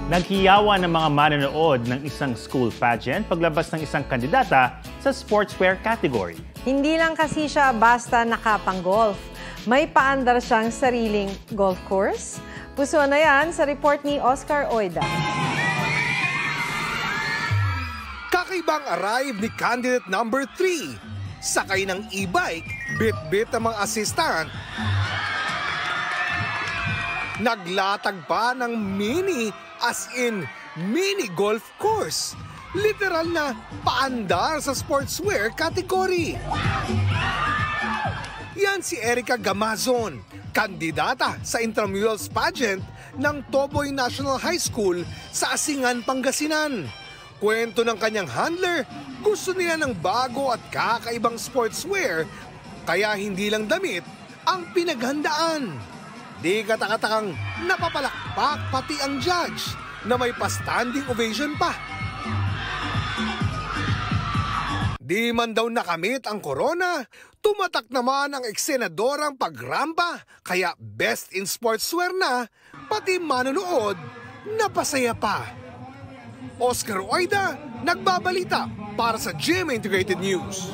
Naghiyawan ng mga manonood ng isang school pageant paglabas ng isang kandidata sa sportswear category. Hindi lang kasi siya basta nakapang-golf. May paandar siyang sariling golf course. Puso na yan sa report ni Oscar Oida. Kakaibang arrive ni candidate number 3. Sakay ng e-bike, bit-bit ang mga assistant. Naglatag pa ng mini, as in mini golf course. Literal na paandar sa sportswear category. Yan si Erica Gamazon, kandidata sa intramurals pageant ng Toboy National High School sa Asingan, Pangasinan. Kwento ng kanyang handler, gusto niya ng bago at kakaibang sportswear, kaya hindi lang damit ang pinaghandaan. Di katakatakang napapalakpak pati ang judge na may pa-standing ovation pa. Di man daw nakamit ang corona, tumatak naman ang eksenadorang pagrampa, kaya best in sportswear na, pati manonood, napasaya pa. Oscar Oida, nagbabalita para sa GMA Integrated News.